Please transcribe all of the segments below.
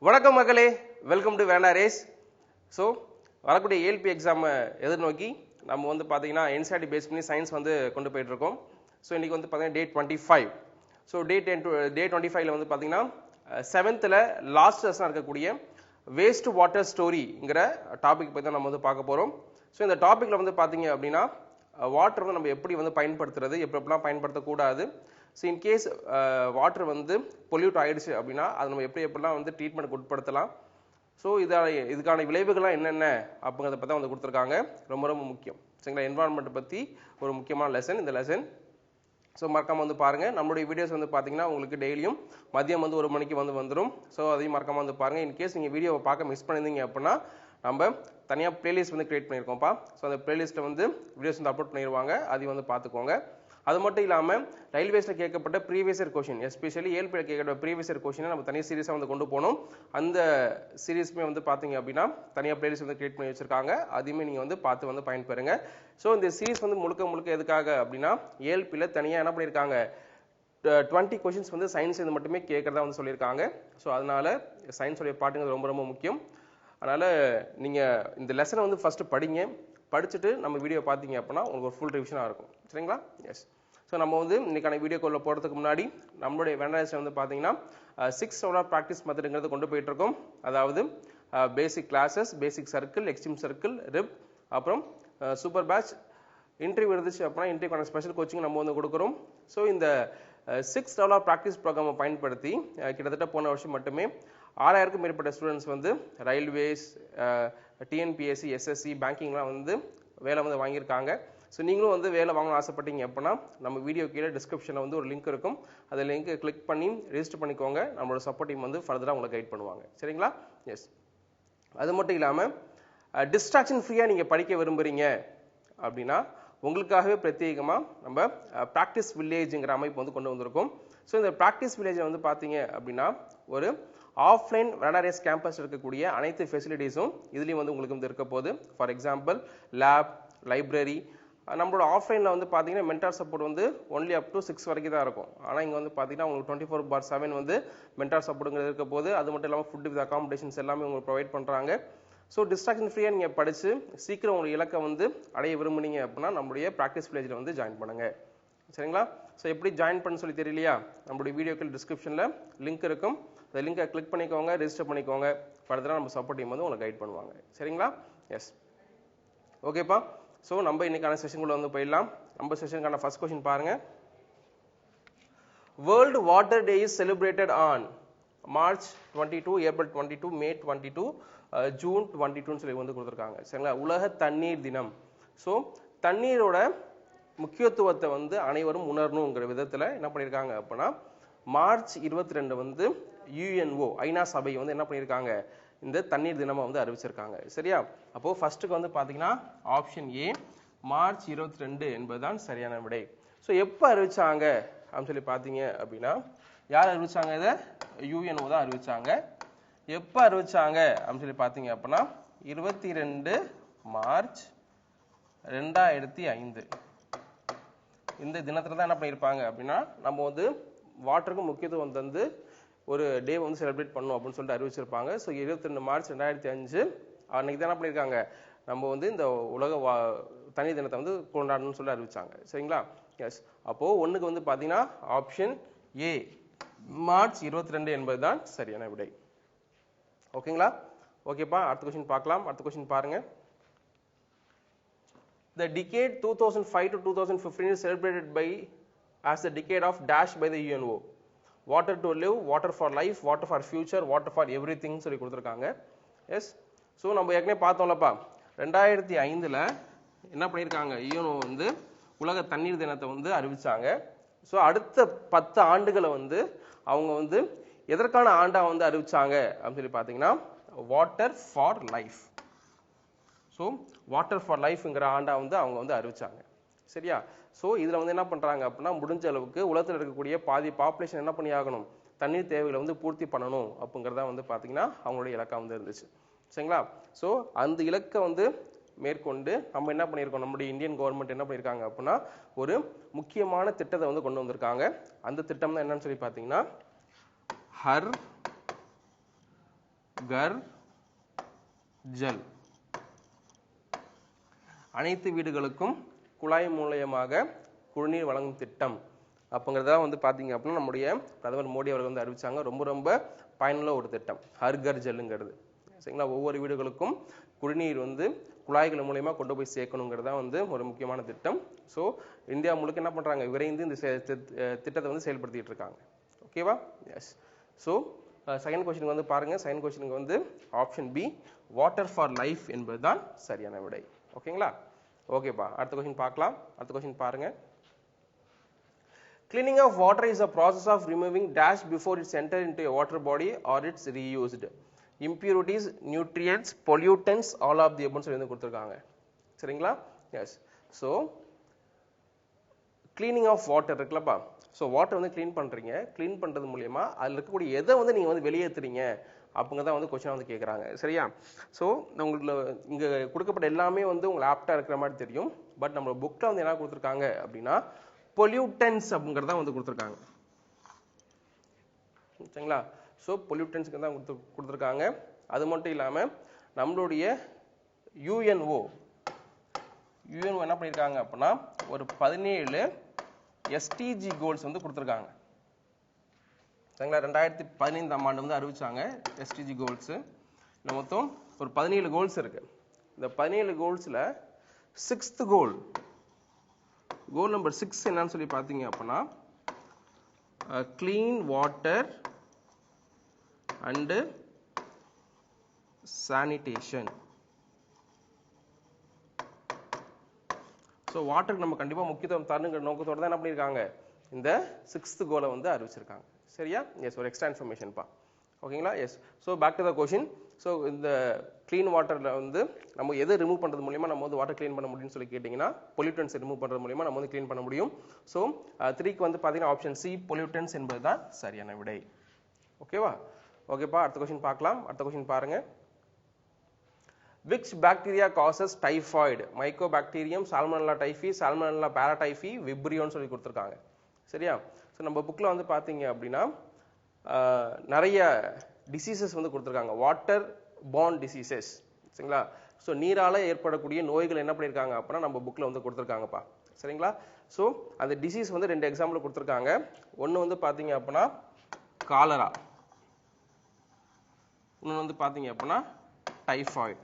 வணக்கம் மக்களே, welcome to வேண்டா ரேஸ். ஸோ வரக்கூடிய ஏஎல்பி எக்ஸாமை எதிர்நோக்கி நம்ம வந்து பார்த்தீங்கன்னா என்சிஆர்டி பேஸ் பண்ணி சயின்ஸ் வந்து கொண்டு போயிட்டு இருக்கோம். ஸோ இன்றைக்கி வந்து பார்த்தீங்கன்னா டே 25. ஸோ டே 25ல் வந்து பார்த்தீங்கன்னா 7th லாஸ்ட் லெசனாக இருக்கக்கூடிய வேஸ்ட் வாட்டர் ஸ்டோரிங்கிற டாபிக் பற்றி தான் நம்ம வந்து பார்க்க போகிறோம். ஸோ இந்த டாப்பிக்கில் வந்து பார்த்தீங்க அப்படின்னா வாட்டர் வந்து நம்ம எப்படி வந்து பயன்படுத்துறது, எப்படிலாம் பயன்படுத்தக்கூடாது, ஸோ இன்கேஸ் வாட்டர் வந்து பொல்யூட் ஆகிடுச்சு அப்படின்னா அது நம்ம எப்படிலாம் வந்து ட்ரீட்மெண்ட் உட்படுத்தலாம், ஸோ இதுக்கான விளைவுகள்லாம் என்னென்ன அப்படிங்கிறத பற்றி தான் வந்து கொடுத்துருக்காங்க. ரொம்ப ரொம்ப முக்கியம் சரிங்களா. என்வாரன்மெண்ட் பற்றி ஒரு முக்கியமான லெசன் இந்த லெசன். ஸோ மறக்காமல் வந்து பாருங்கள். நம்மளுடைய வீடியோஸ் வந்து பார்த்தீங்கன்னா உங்களுக்கு டெய்லியும் மதியம் வந்து 1 மணிக்கு வந்துடும். ஸோ அதையும் மறக்காமல் வந்து பாருங்கள். இன்கேஸ் நீங்கள் வீடியோவை பார்க்க மிஸ் பண்ணியிருந்தீங்க அப்படின்னா நம்ம தனியாக பிளேலிஸ்ட் வந்து கிரியேட் பண்ணியிருக்கோம்ப்பா. ஸோ அந்த பிளேலிஸ்ட்டில் வந்து வீடியோஸ் வந்து அப்லோட் பண்ணிடுவாங்க, அதையும் வந்து பார்த்துக்கோங்க. அது மட்டும் இல்லாமல் ரயில்வேஸில் கேட்கப்பட்ட ப்ரீவியஸ் இயர் கொஷின், எஸ்பெஷலி ஏஎல்பியில் கேட்கப்பட்ட ப்ரீவியஸ் இயர் கொஷினை நம்ம தனியாக சீரியஸாக வந்து கொண்டு போகணும். அந்த சீரீஸுமே வந்து பார்த்தீங்க அப்படின்னா தனியாக பிளேலிஸ்ட் வந்து கிரியேட் பண்ணி வச்சிருக்காங்க, அதையுமே நீங்கள் வந்து பார்த்து வந்து பயன்பெறுங்க. ஸோ இந்த சீரீஸ் வந்து முழுக்க எதுக்காக அப்படின்னா ஏஎல்பியில் தனியாக என்ன பண்ணியிருக்காங்க 20 கொஷின்ஸ் வந்து சயின்ஸ் இது மட்டுமே கேட்கறதா வந்து சொல்லியிருக்காங்க. ஸோ அதனால சயின்ஸோடைய பாட்டுங்கிறது ரொம்ப ரொம்ப முக்கியம். அதனால் நீங்கள் இந்த லெசனை வந்து ஃபஸ்ட்டு படிங்க, படிச்சுட்டு நம்ம வீடியோ பார்த்தீங்க அப்படின்னா உங்களுக்கு ஒரு ஃபுல் ரிவிஷனாக இருக்கும் சரிங்களா. எஸ். ஸோ நம்ம வந்து இன்னைக்கான வீடியோக்குள்ளே போகிறதுக்கு முன்னாடி நம்மளுடைய வேண்டாரேஸில் வந்து பார்த்தீங்கன்னா 6 சோலார் ப்ராக்டிஸ் மெத்தடுங்கிறது கொண்டு போயிட்டு இருக்கோம். அதாவது basic classes, basic circle, extreme circle, ரிப், அப்புறம் சூப்பர் பேட்ச். இன்டர்வியூ இருந்துச்சு அப்படின்னா இன்டர்வியூக்கான ஸ்பெஷல் கோச்சிங் நம்ம வந்து கொடுக்குறோம். ஸோ இந்த 6 சோலார் ப்ராக்டிஸ் ப்ரோக்ராமை பயன்படுத்தி கிட்டத்தட்ட போன வருஷம் மட்டுமே 6000க்கும் மேற்பட்ட ஸ்டூடெண்ட்ஸ் வந்து ரயில்வேஸ், டிஎன்பிஎஸ்சி, எஸ்எஸ்சி, பேங்கிங்லாம் வந்து வேலை வந்து வாங்கியிருக்காங்க. ஸோ நீங்களும் வந்து வேலை வாங்கணும்னு ஆசைப்பட்டீங்க அப்படின்னா நம்ம வீடியோ கீழே டிஸ்கிரிப்ஷனில் வந்து ஒரு லிங்க் இருக்கும், அந்த லிங்க்கை கிளிக் பண்ணி ரெஜிஸ்டர் பண்ணிக்கோங்க. நம்மளோட சப்போர்ட் டீம் வந்து ஃபர்தராக உங்களை கைட் பண்ணுவாங்க சரிங்களா. எஸ். அது மட்டும் இல்லாமல் டிஸ்ட்ராக்ஷன் ஃப்ரீயாக நீங்கள் படிக்க விரும்புகிறீங்க அப்படின்னா உங்களுக்காகவே பிரத்யேகமாக நம்ம ப்ராக்டிஸ் வில்லேஜுங்கிற அமைப்பு வந்து கொண்டு வந்திருக்கோம். ஸோ இந்த ப்ராக்டிஸ் வில்லேஜை வந்து பார்த்தீங்க அப்படின்னா ஒரு ஆஃப்லைன் வேண்டாரேஸ் கேம்பஸ் இருக்கக்கூடிய அனைத்து ஃபெசிலிட்டிஸும் இதுலேயும் வந்து உங்களுக்கு வந்து இருக்க போகுது. For example lab, library. நம்மளோட ஆஃப்லைனில் வந்து பார்த்தீங்கன்னா மென்டார் சப்போர்ட் வந்து ஒன்லி அப் டு 6 வரைக்கும் தான் இருக்கும். ஆனால் இங்கே வந்து பார்த்தீங்கன்னா உங்களுக்கு 24/7 வந்து மென்டார் சப்போர்ட்டுங்கிறது இருக்க போது. அது மட்டும் இல்லாமல் ஃபுட் வித் அகாமடேஷன்ஸ் எல்லாமே உங்களுக்கு ப்ரொவைட் பண்ணுறாங்க. ஸோ டிஸ்ட்ராக்ஷன் ஃப்ரீயாக நீங்கள் படித்து சீக்கிரம் உங்களுக்கு இலக்கை வந்து அடைய விரும்புனீங்க அப்படின்னா நம்மளுடைய ப்ராக்டிஸ் வில்லேஜில் வந்து ஜாயின் பண்ணுங்கள் சரிங்களா. ஸோ எப்படி ஜாயின் பண்ண சொல்லி தெரியலையா, நம்மளுடைய வீடியோக்கள் டிஸ்கிரிப்ஷனில் லிங்க் இருக்கும், அந்த லிங்கை கிளிக் பண்ணிக்கோங்க, ரெஜிஸ்டர் பண்ணிக்கோங்க. ஃபர்தராக நம்ம சப்போர்ட் டீம் வந்து உங்களை கைட் பண்ணுவாங்க சரிங்களா. எஸ். ஓகேப்பா. ஸோ நம்ம இன்னைக்கான செஷனுக்குள்ள வந்து போயிடலாம். நம்ம செஷனுக்கான ஃபர்ஸ்ட் கொஸ்டின் பாருங்க. World water day is celebrated on March 22, April 22, May 22, June 22 சொல்லி வந்து கொடுத்துருக்காங்க சரிங்களா. உலக தண்ணீர் தினம். ஸோ தண்ணீரோட முக்கியத்துவத்தை வந்து அனைவரும் உணரணுங்கிற விதத்தில் என்ன பண்ணியிருக்காங்க அப்படின்னா மார்ச் 22 வந்து யுஎன்ஓ ஐநா சபை வந்து என்ன பண்ணியிருக்காங்க இந்த தண்ணீர் தினமாக வந்து அறிவிச்சிருக்காங்க சரியா. அப்போ ஃபர்ஸ்ட்டுக்கு வந்து பார்த்தீங்கன்னா ஆப்ஷன் ஏ மார்ச் 22 என்பதுதான் சரியான விடை. ஸோ எப்போ அறிவிச்சாங்க அப்படின்னு சொல்லி பார்த்தீங்க அப்படின்னா யார் அறிவிச்சாங்க, இதை யுஎன்ஓ தான் அறிவிச்சாங்க. எப்போ அறிவிச்சாங்க அப்படின்னு சொல்லி பார்த்தீங்க அப்படின்னா 22 மார்ச் 2005 இந்த தினத்தில் தான் என்ன பண்ணியிருப்பாங்க அப்படின்னா நம்ம வந்து வாட்டருக்கு முக்கியத்துவம் தந்து ஒரு டே வந்து செலிப்ரேட் பண்ணணும் அப்படின்னு சொல்லிட்டு அறிவிச்சிருப்பாங்க. ஸோ 22 மார்ச் 2005 அன்னைக்கு தான் என்ன பண்ணியிருக்காங்க நம்ம வந்து இந்த உலக தனி தினத்தை வந்து கொண்டாடணும்னு சொல்லி அறிவிச்சாங்க சரிங்களா. எஸ். அப்போது ஒன்றுக்கு வந்து பார்த்தீங்கன்னா ஆப்ஷன் ஏ மார்ச் 22 என்பது தான் சரியான விடை. ஓகேங்களா. ஓகேப்பா. அடுத்த கொஸ்டின் பார்க்கலாம். அடுத்த கொஸ்டின் பாருங்க. The decade 2005 to 2015 is celebrated as the decade of dash by the UNO. Water to live, water for life, water for future, water for everything சொல்லி கொடுத்துருக்காங்க. எஸ். ஸோ நம்ம ஏற்கனவே பார்த்தோம்லப்பா 2005 என்ன பண்ணியிருக்காங்க யுஎன்ஓ வந்து உலக தண்ணீர் தினத்தை வந்து அறிவிச்சாங்க. ஸோ அடுத்த 10 ஆண்டுகளை வந்து அவங்க வந்து எதற்கான ஆண்டா வந்து அறிவிச்சாங்க அப்படின்னு சொல்லி பார்த்தீங்கன்னா water for life. So water for லைஃப்ங்கிற ஆண்டா வந்து அவங்க வந்து அறிவிச்சாங்க சரியா. ஸோ இதில் வந்து என்ன பண்ணுறாங்க அப்படின்னா முடிஞ்ச அளவுக்கு உலகத்தில் இருக்கக்கூடிய பாதி பாப்புலேஷன் என்ன பண்ணி ஆகணும் தண்ணீர் தேவைகளை வந்து பூர்த்தி பண்ணணும் அப்படிங்கிறதா வந்து பார்த்தீங்கன்னா அவங்களுடைய இலக்கா வந்து இருந்துச்சு சரிங்களா. ஸோ அந்த இலக்கை வந்து மேற்கொண்டு நம்ம என்ன பண்ணியிருக்கோம், நம்முடைய இந்தியன் கவர்மெண்ட் என்ன பண்ணியிருக்காங்க அப்படின்னா ஒரு முக்கியமான திட்டத்தை வந்து கொண்டு வந்திருக்காங்க. அந்த திட்டம் தான் என்னன்னு சொல்லி பார்த்தீங்கன்னா ஹர் கர் ஜல். அனைத்து வீடுகளுக்கும் குழாய் மூலமாக குடிநீர் வழங்கும் திட்டம் அப்படிங்கிறதா வந்து பார்த்தீங்க அப்படின்னா நம்முடைய பிரதமர் மோடி அவர்கள் வந்து அறிவிச்சாங்க. ரொம்ப ரொம்ப பயனுள்ள ஒரு திட்டம் ஹர் கர் ஜல்லுங்கிறது. சரிங்களா, ஒவ்வொரு வீடுகளுக்கும் குடிநீர் வந்து குழாய்கள் மூலயமா கொண்டு போய் சேர்க்கணுங்கிறதா வந்து ஒரு முக்கியமான திட்டம். ஸோ இந்தியா முழுக்க என்ன பண்ணுறாங்க, விரைந்து இந்த திட்டத்தை வந்து செயல்படுத்திட்டு இருக்காங்க. ஓகேவா? எஸ். ஸோ செகண்ட் கொஸ்டின் வந்து பாருங்க. செகண்ட் கொஸ்டினுக்கு வந்து option B water for life என்பது தான் சரியான விடை. ஓகேங்களா? ஓகேப்பா, அடுத்த கொஸ்டின் பார்க்கலாம். அடுத்த கொஸ்டின் பாருங்க. Cleaning of water is a process of removing dash before it's entered into a water body or it's reused. Impurities, nutrients, pollutants, all of the above சொல்லி கொடுத்திருக்காங்க. சரிங்களா? Yes. So cleaning of water இருக்குல்லப்பா. So water வந்து clean பண்ணுறீங்க. Clean பண்ணுறது மூலியமா அதில் இருக்கக்கூடிய எதை வந்து நீங்கள் வந்து வெளியேற்றுறீங்க அப்படிங்கிறத வந்து கொஸ்டின் வந்து கேட்குறாங்க. சரியா? ஸோ உங்களுக்கு இங்கே கொடுக்கப்பட்ட எல்லாமே வந்து உங்களுக்கு ஆப்டாக இருக்கிற மாதிரி தெரியும். பட் நம்ம புக்கில் வந்து என்ன கொடுத்துருக்காங்க அப்படின்னா பொல்யூட்டன்ஸ் அப்படிங்கிறத வந்து கொடுத்துருக்காங்க. சரிங்களா? ஸோ பொல்யூட்டன்ஸ்க்கு தான் கொடுத்துருக்காங்க. அது மட்டும் இல்லாமல் நம்மளுடைய யுஎன்ஓ என்ன பண்ணியிருக்காங்க அப்படின்னா ஒரு 17 எஸ்டிஜி கோல்ஸ் வந்து கொடுத்துருக்காங்க. சரிங்களா, 2015ஆம் ஆண்டு வந்து அறிவிச்சாங்க எஸ்டிஜி கோல்ஸ். இல்லை மொத்தம் ஒரு 17 கோல்ஸ் இருக்கு. இந்த 17 கோல்ஸில் 6th கோல் நம்பர் 6 என்னன்னு சொல்லி பார்த்தீங்க அப்படின்னா clean water and sanitation. So வாட்டருக்கு நம்ம கண்டிப்பாக முக்கியத்துவம் தரணுங்கிற நோக்கத்தோடு தான் என்ன பண்ணியிருக்காங்க, இந்த 6th கோலை வந்து அறிவிச்சிருக்காங்க. சரியா? எஸ், ஒரு எக்ஸ்ட்ரா இன்ஃபர்மேஷன்ப்பா. ஓகேங்களா? Yes. So back to the question. So இந்த க்ளீன் வாட்டரில் வந்து நம்ம எதை ரிமூவ் பண்ணுறது மூலியமா நம்ம வந்து வாட்டர் க்ளீன் பண்ண முடியும்னு சொல்லி கேட்டிங்கன்னா பொல்யூட்டன்ஸ் ரிமூவ் பண்ணுறது மூலியமா நம்ம வந்து க்ளீன் பண்ண முடியும். ஸோ 3க்கு வந்து பார்த்தீங்கன்னா ஆப்ஷன் சி பொல்யூட்டன்ஸ் என்பது தான் சரியான விடை. ஓகேவா? ஓகேப்பா, அடுத்த கொஸ்டின் பார்க்கலாம். அடுத்த கொஸ்டின் பாருங்க. Which bacteria causes typhoid? Mycobacterium, Salmonella typhi, Salmonella paratyphi, Vibrio சொல்லி கொடுத்துருக்காங்க. சரியா? ஸோ நம்ம புக்கில் வந்து பார்த்தீங்க அப்படின்னா நிறைய டிசீசஸ் வந்து கொடுத்துருக்காங்க. Water born diseases. சரிங்களா? ஸோ நீரால் ஏற்படக்கூடிய நோய்கள் என்ன பண்ணியிருக்காங்க அப்படின்னா நம்ம புக்கில் வந்து கொடுத்துருக்காங்கப்பா. சரிங்களா? ஸோ அந்த டிசீஸ் வந்து 2 எக்ஸாம்பிள் கொடுத்துருக்காங்க. ஒன்று வந்து பார்த்தீங்க அப்படின்னா காலரா, இன்னொன்று வந்து பார்த்தீங்க அப்படின்னா டைஃபாய்டு.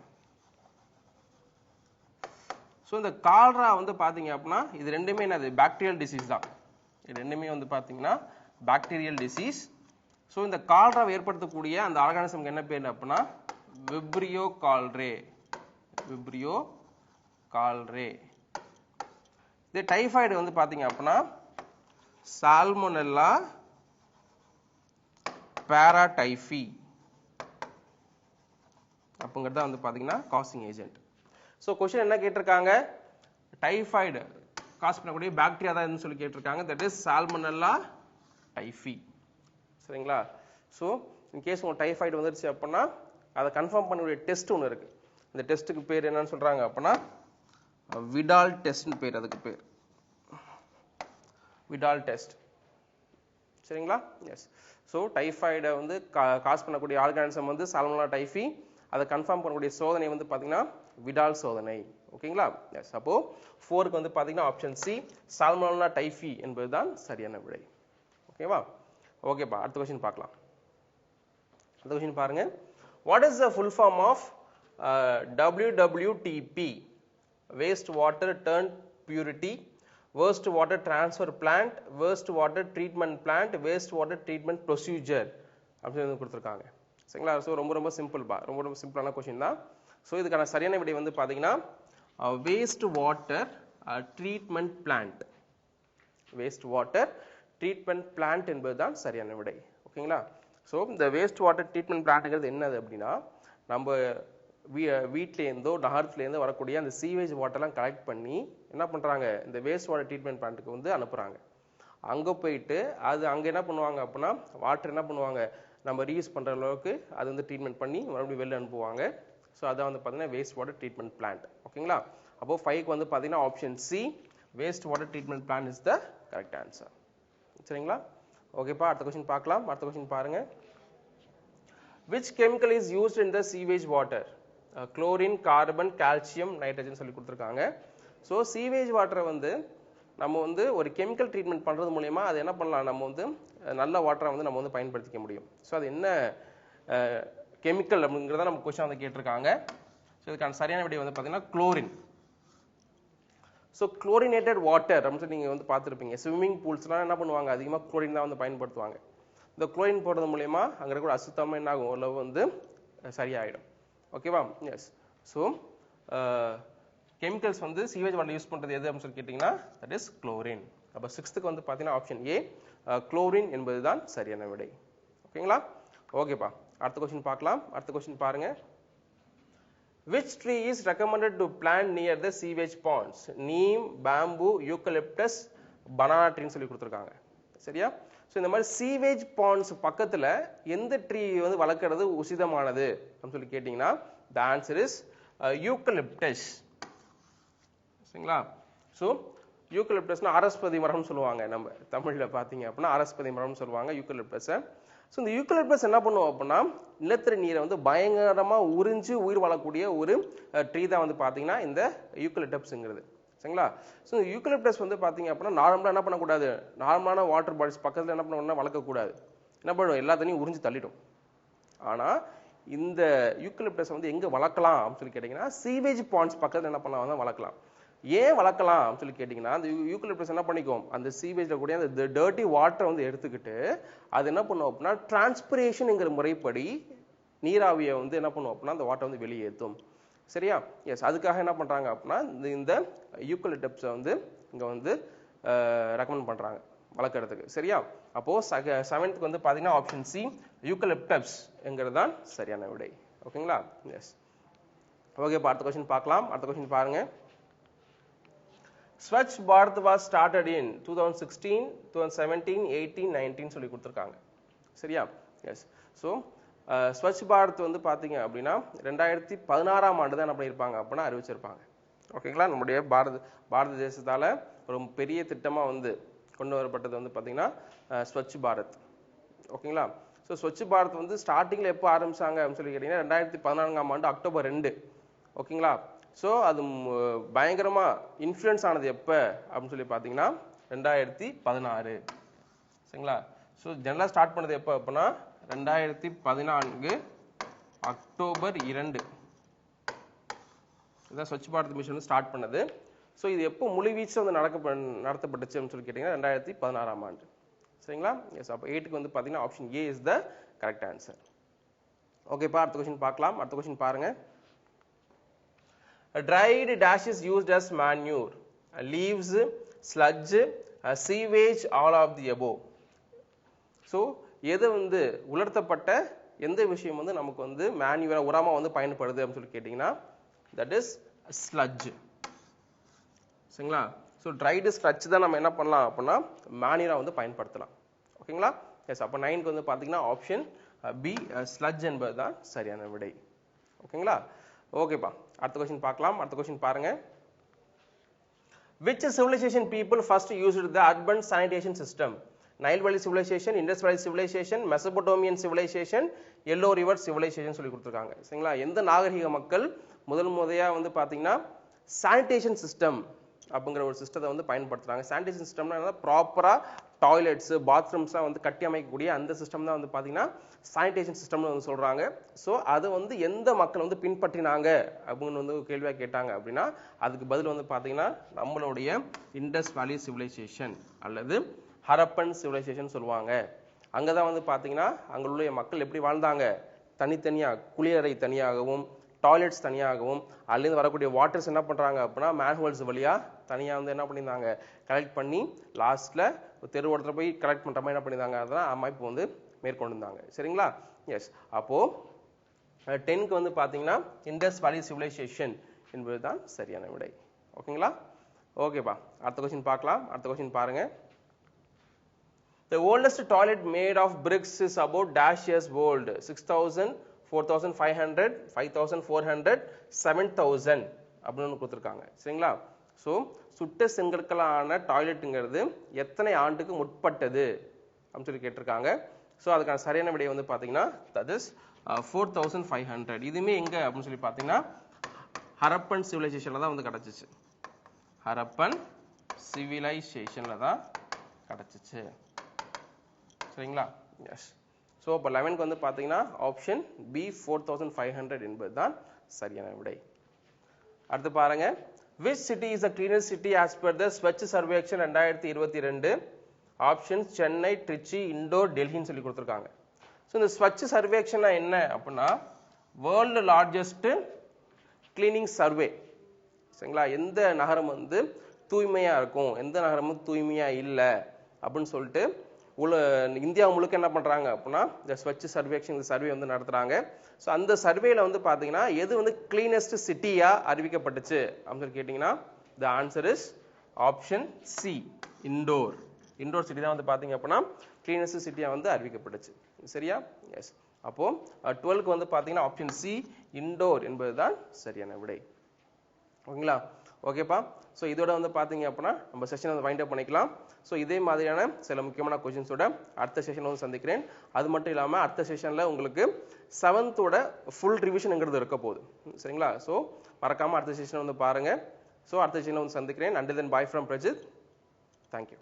ஸோ இந்த காலரா வந்து பார்த்தீங்க அப்படின்னா இது ரெண்டுமே என்னது பாக்டீரியல் டிசீஸ் தான். இது ரெண்டுமே வந்து பார்த்தீங்கன்னா பாக்டீரியல் டிசீஸ். ஸோ இந்த காலராவை ஏற்படுத்தக்கூடிய அந்த ஆர்கானிசம்க்கு என்ன பேர் அப்படின்னா விப்ரியோ கால்ரே. இது டைஃபாய்டு வந்து பார்த்தீங்க அப்படின்னா சால்மோனெல்லா பாராடைஃபி அப்படிங்கிறத வந்து பார்த்தீங்கன்னா காசிங் ஏஜென்ட். ஸோ கொஸ்டின் என்ன கேட்டிருக்காங்க, டைஃபாய்டு காஸ் பண்ணக்கூடிய பாக்டீரியா தான் சொல்லி கேட்டிருக்காங்க. That is salmonella typhi. சரிங்களா? ஸோ இன்கேஸ் உங்கள் டைஃபாய்டு வந்துருச்சு அப்படின்னா அதை கன்ஃபார்ம் பண்ணக்கூடிய டெஸ்ட் ஒன்று இருக்கு. இந்த டெஸ்ட்டுக்கு பேர் என்னன்னு சொல்றாங்க அப்படின்னா விடால் டெஸ்ட்னு பேர். அதுக்கு பேர் விடால் டெஸ்ட். சரிங்களா? எஸ். ஸோ டைஃபாய்டை வந்து காஸ் பண்ணக்கூடிய ஆர்கானிசம் வந்து சால்மோனெல்லா டைஃபி. அதை கன்ஃபார்ம் பண்ணக்கூடிய சோதனை வந்து பார்த்தீங்கன்னா விடால் சோதனை. ஓகேங்களா? எஸ். அப்போ 4க்கு வந்து பார்த்தீங்கன்னா ஆப்ஷன் சி சால்மோனெல்லா டைஃபி என்பதுதான் சரியான விடை. ஓகேவா? ஓகேப்பா, அடுத்த கொஸ்டின் பார்க்கலாம். அடுத்த கொஸ்டின் பாருங்க. What is the full form of WWTP? Waste water turn purity, waste water transfer plant, waste water treatment plant, waste water treatment procedure அப்படின்னு கொடுத்துருக்காங்க. சரிங்களா? ஸோ ரொம்ப சிம்பிள்பா, ரொம்ப சிம்பிளான கொஸ்டின் தான். ஸோ இதுக்கான சரியான விடை வந்து பார்த்தீங்கன்னா waste water treatment plant. Waste water treatment plant என்பது தான் சரியான விடை. ஓகேங்களா? ஸோ இந்த வேஸ்ட் வாட்டர் ட்ரீட்மெண்ட் பிளான்ட்ங்கிறது என்னது அப்படின்னா நம்ம வீட்டிலேருந்தோ நகரத்துலேருந்தோ வரக்கூடிய அந்த சீவேஜ் வாட்டர்லாம் கலெக்ட் பண்ணி என்ன பண்ணுறாங்க, இந்த வேஸ்ட் வாட்டர் ட்ரீட்மெண்ட் பிளான்ட்டுக்கு வந்து அனுப்புகிறாங்க. அங்கே போயிட்டு அது அங்கே என்ன பண்ணுவாங்க அப்படின்னா வாட்டர் என்ன பண்ணுவாங்க நம்ம ரீயூஸ் பண்ணுற அளவுக்கு அது வந்து ட்ரீட்மெண்ட் பண்ணி மறுபடியும் வெளில அனுப்புவாங்க. ஸோ அதான் வந்து பார்த்தீங்கன்னா வேஸ்ட் வாட்டர் ட்ரீட்மெண்ட் பிளான்ட். ஓகேங்களா? அப்போ 5க்கு வந்து பார்த்தீங்கன்னா option C waste water treatment plant is the correct answer. சரிங்களா? ஓகேப்பா, அடுத்த கொஸ்டின் பார்க்கலாம். அடுத்த கொஸ்டின் பாருங்க. which chemical is used in the sewage water? Chlorine, carbon, calcium, nitrogen சொல்லி கொடுத்திருக்காங்க. ஸோ சீவேஜ் வாட்டரை வந்து நம்ம வந்து ஒரு கெமிக்கல் ட்ரீட்மெண்ட் பண்ணுறது மூலயமா அது என்ன பண்ணலாம், நம்ம வந்து நல்ல வாட்டரை வந்து நம்ம வந்து பயன்படுத்திக்க முடியும். ஸோ அது என்ன கெமிக்கல் அப்படிங்கிறத நம்ம கொஸ்டின் வந்து கேட்டிருக்காங்க. ஸோ இதுக்கான சரியான விடை வந்து பார்த்தீங்கன்னா குளோரின். ஸோ குளோரினேட்டட் வாட்டர் அப்படின்னு சொல்லி நீங்கள் வந்து பார்த்துருப்பீங்க. ஸ்விம்மிங் பூல்ஸ்லாம் என்ன பண்ணுவாங்க, அதிகமாக குளோரின் தான் வந்து பயன்படுத்துவாங்க. இந்த குளோரின் போடுறது மூலயமா அங்கே இருக்கிற அசுத்தமாக என்ன ஆகும், ஓரளவு வந்து சரியாயிடும். ஓகேவா? எஸ். ஸோ கெமிக்கல்ஸ் வந்து சீவேஜ் வாட்டர் யூஸ் பண்ணுறது எது அப்படின்னு சொல்லி கேட்டிங்கன்னா தட் இஸ் குளோரின். அப்போ 6th வந்து பார்த்தீங்கன்னா ஆப்ஷன் ஏ குளோரின் என்பது தான் சரியான விடை. ஓகேங்களா? ஓகேப்பா. அடுத்த கொஸ்டின் பார்க்கலாம். அடுத்த கொஸ்டின் பாருங்க. Which tree is recommended to plant near the sewage ponds? Neem, bamboo, eucalyptus, banana tree சொல்லி கொடுத்திருக்காங்க. சரியா? ஸோ இந்த மாதிரி சீவேஜ் பாண்ட்ஸ் பக்கத்தில் எந்த ட்ரீ வந்து வளர்க்கறது உசிதமானது அப்படின்னு சொல்லி கேட்டிங்கன்னா the answer is eucalyptus. சரிங்களா? ஸோ யூக்கலிப்டஸ்னா அரஸ்பதி மரம்னு சொல்லுவாங்க. நம்ம தமிழில் பார்த்தீங்க அப்படின்னா அரஸ்பதி மரம்னு சொல்லுவாங்க யூக்கலிப்டஸை. ஸோ இந்த யூக்கலிப்டஸ் என்ன பண்ணுவோம் அப்படின்னா நிலத்தடி நீரை வந்து பயங்கரமாக உறிஞ்சு உயிர் வாழக்கூடிய ஒரு ட்ரீ தான் வந்து பார்த்தீங்கன்னா இந்த யூக்கலிப்டஸ்ங்கிறது. சரிங்களா? ஸோ இந்த யூக்கலிப்டஸ் வந்து பார்த்தீங்க அப்படின்னா நார்மலாக என்ன பண்ணக்கூடாது, நார்மலான வாட்டர் பாடிஸ் பக்கத்தில் என்ன பண்ணணும்னா வளர்க்கக்கூடாது. என்ன பண்ணுவோம், எல்லா தண்ணியும் உறிஞ்சு தள்ளிடும். ஆனால் இந்த யூக்கலிப்டஸ் வந்து எங்கே வளர்க்கலாம் அப்படின்னு சொல்லி கேட்டிங்கன்னா சீவேஜ் பாண்ட்ஸ் பக்கத்தில் என்ன பண்ணலாம் வந்து வளர்க்கலாம். ஏன் வளர்க்கலாம் அப்படின்னு சொல்லி கேட்டிங்கன்னா அந்த யூக்கலிப்டஸ் என்ன பண்ணிக்கும், அந்த சீவேஜில் கூடிய அந்த டர்ட்டி வாட்டரை வந்து எடுத்துக்கிட்டு அது என்ன பண்ணும் அப்படின்னா டிரான்ஸ்பிரேஷனுங்கிற முறைப்படி நீராவியை வந்து என்ன பண்ணும் அப்படின்னா அந்த வாட்டரை வந்து வெளியேற்றும். சரியா? எஸ். அதுக்காக என்ன பண்ணுறாங்க அப்படின்னா இந்த யூக்கலிப்டஸை வந்து இங்கே வந்து ரெக்கமெண்ட் பண்ணுறாங்க வளர்க்குறதுக்கு. சரியா? அப்போது 7th வந்து பார்த்தீங்கன்னா ஆப்ஷன் சி யூக்கலிப்டஸ் என்கிறது தான் சரியான விடை. ஓகேங்களா? எஸ். ஓகேப்பா. அடுத்த கொஸ்டின் பார்க்கலாம். அடுத்த கொஸ்டின் பாருங்க. Swachh Bharat was started in 2016, 2017, 18, 19 சொல்லி கொடுத்துருக்காங்க. சரியா? எஸ். ஸோ ஸ்வச் பாரத் வந்து பார்த்தீங்க அப்படின்னா 2016ஆம் ஆண்டு தான் என்ன பண்ணியிருப்பாங்க அப்படின்னா அறிவிச்சிருப்பாங்க. ஓகேங்களா? நம்முடைய பாரத தேசத்தால் ஒரு பெரிய திட்டமாக வந்து கொண்டு வரப்பட்டது வந்து பார்த்தீங்கன்னா ஸ்வச் பாரத். ஓகேங்களா? ஸோ ஸ்வச் பாரத் வந்து ஸ்டார்டிங்கில் எப்போ ஆரம்பிச்சாங்க அப்படின்னு சொல்லி கேட்டிங்கன்னா 2014ஆம் ஆண்டு அக்டோபர் 2. ஓகேங்களா? ஸோ அது பயங்கரமாக இன்ஃப்ளூயன்ஸ் ஆனது எப்போ அப்படின்னு சொல்லி பார்த்தீங்கன்னா 2016. சரிங்களா? ஸோ ஜெனரலாக ஸ்டார்ட் பண்ணது எப்போ அப்படின்னா 2014 அக்டோபர் 2 இதுதான் ஸ்வச் பாரத் மிஷன் வந்து ஸ்டார்ட் பண்ணது. ஸோ இது எப்போ முழுவீச்சு வந்து நடத்தப்பட்டுச்சு அப்படின்னு சொல்லி கேட்டிங்கன்னா 2016ஆம் ஆண்டு. சரிங்களா? எஸ். அப்போ 8க்கு வந்து பார்த்தீங்கன்னா option A is the correct answer. ஓகேப்பா. அடுத்த கொஸ்டின் பார்க்கலாம். அடுத்த கொஸ்டின் பாருங்க. Dried dash is used as manure, leaves, sludge, sewage, all of the above. So எது வந்து உலர்த்தப்பட்ட எந்த விஷயம் வந்து நமக்கு வந்து மேன்யூரா உரமா வந்து பயன்படுது அப்படின்னு சொல்லி கேட்டிங்கன்னா தட் இஸ் ஸ்லட்ஜ். சரிங்களா? ஸோ ட்ரைடு ஸ்லட்ஜ் தான் நம்ம என்ன பண்ணலாம் அப்படின்னா மேன்யூரா வந்து பயன்படுத்தலாம். ஓகேங்களா? எஸ். அப்போ 9க்கு வந்து பார்த்தீங்கன்னா ஆப்ஷன் பி ஸ்லட்ஜ் என்பது தான் சரியான விடை. ஓகேங்களா? ஓகேப்பா. அடுத்த கொஸ்டின் பார்க்கலாம். அடுத்த கொஸ்டின் பாருங்க. Which civilization people first used the urban sanitation system? Nile Valley civilization, Indus Valley civilization, Mesopotamian civilization, Yellow River civilization சொல்லி கொடுத்துருக்காங்க. சரிங்களா? எந்த நாகரிக மக்கள் முதல்முறையா வந்து பார்த்தீங்கன்னா சானிடேஷன் சிஸ்டம் அப்படிங்கிற ஒரு சிஸ்டத்தை வந்து பயன்படுத்துறாங்க. சானிடேஷன் சிஸ்டம்னா ப்ராப்பராக டாய்லெட்ஸ் பாத்ரூம்ஸ்லாம் வந்து கட்டி அமைக்கக்கூடிய அந்த சிஸ்டம் தான் வந்து பார்த்தீங்கன்னா சானிடேஷன் சிஸ்டம்னு வந்து சொல்கிறாங்க. ஸோ அது வந்து எந்த மக்கள் வந்து பின்பற்றினாங்க அப்படின்னு வந்து கேள்வியாக கேட்டாங்க அப்படின்னா அதுக்கு பதில் வந்து பார்த்தீங்கன்னா நம்மளுடைய இண்டஸ் வேலி சிவிலைசேஷன் அல்லது ஹரப்பன் சிவிலைசேஷன் சொல்லுவாங்க. அங்கே தான் வந்து பார்த்தீங்கன்னா அங்குள்ள மக்கள் எப்படி வாழ்ந்தாங்க, தனித்தனியாக குளியறை தனியாகவும் டாய்லெட்ஸ் தனியாகவும் அதுலேருந்து வரக்கூடிய வாட்டர்ஸ் என்ன பண்ணுறாங்க அப்படின்னா மேன்ஹோல்ஸ் வழியாக தனியாக வந்து என்ன பண்ணியிருந்தாங்க கலெக்ட் பண்ணி லாஸ்ட்டில் தெருவோட்டத்தில் போய் கலெக்ட் பண்ணுற மாதிரி என்ன பண்ணியிருந்தாங்க அதெல்லாம் அமைப்பு வந்து மேற்கொண்டிருந்தாங்க. சரிங்களா? எஸ். அப்போது 10க்கு வந்து பார்த்தீங்கன்னா இண்டஸ் வேலி சிவிலைசேஷன் என்பது தான் சரியான விடை. ஓகேங்களா? ஓகேப்பா. அடுத்த கொஸ்டின் பார்க்கலாம். அடுத்த கொஸ்டின் பாருங்க. The oldest toilet made of bricks is about dash years old. 6,000, 4,500, 5,400, 7,000 அப்படின்னு கொடுத்துருக்காங்க. சரிங்களா? ஸோ சுட்ட செங்கற்களான டாய்லெட்டுங்கிறது எத்தனை ஆண்டுக்கு முற்பட்டது அப்படின்னு சொல்லி கேட்டிருக்காங்க. ஸோ அதுக்கான சரியான விடை வந்து பார்த்தீங்கன்னா தட் இஸ் 4500. இதுவுமே எங்க அப்படின்னு சொல்லி பார்த்தீங்கன்னா ஹரப்பன் சிவிலைசேஷன்ல தான் வந்து கிடைச்சிச்சு. ஹரப்பன் சிவிலைசேஷன்ல தான் கிடைச்சிச்சு. சரிங்களா? எஸ். ஸோ இப்போ 11க்கு வந்து பார்த்தீங்கன்னா ஆப்ஷன் பி 4500 என்பது தான் சரியான விடை. அடுத்து பாருங்க, which city is the cleanest city as per the Swachh Survekshan 2022? Options Chennai, Trichy, Indore, டெல்லின்னு சொல்லி கொடுத்துருக்காங்க. ஸோ இந்த ஸ்வச் சர்வேக்ஷன் என்ன அப்படின்னா வேர்ல்டு லார்ஜஸ்ட் கிளீனிங் சர்வே. சரிங்களா? எந்த நகரம் வந்து தூய்மையா இருக்கும், எந்த நகரமும் தூய்மையா இல்லை அப்படின்னு சொல்லிட்டு இந்தியா முழுக்க என்ன பண்றாங்க அப்படின்னா இந்த ஸ்வச் சர்வேக்ஷன் சர்வே வந்து நடத்துறாங்க. ஸோ அந்த சர்வேல வந்து பாத்தீங்கன்னா எது வந்து கிளீனஸ்ட் சிட்டியா அறிவிக்கப்பட்டுச்சு அப்படின்னு சொல்லி கேட்டீங்கன்னா the answer is option C, Indore. Indore city தான் வந்து பாத்தீங்க அப்படின்னா கிளீனஸ்ட் சிட்டியா வந்து அறிவிக்கப்பட்டுச்சு. சரியா? எஸ். அப்போ 12க்கு வந்து பாத்தீங்கன்னா ஆப்ஷன் சி, இண்டோர் என்பதுதான் சரியான விடை. ஓகேங்களா? ஓகேப்பா. ஸோ இதோட வந்து பார்த்தீங்க அப்படின்னா நம்ம செஷன் வந்து வைண்ட் அப் பண்ணிக்கலாம். ஸோ இதே மாதிரியான சில முக்கியமான கொஸ்டின்ஸோட அடுத்த செஷன் வந்து சந்திக்கிறேன். அது மட்டும் இல்லாமல் அடுத்த செஷனில் உங்களுக்கு 7th ஃபுல் ரிவிஷனுங்கிறது இருக்க போகுது. சரிங்களா? ஸோ மறக்காமல் அடுத்த செஷன் வந்து பாருங்கள். ஸோ அடுத்த செஷனில் வந்து சந்திக்கிறேன். Until then bye from Prajith. Thank you.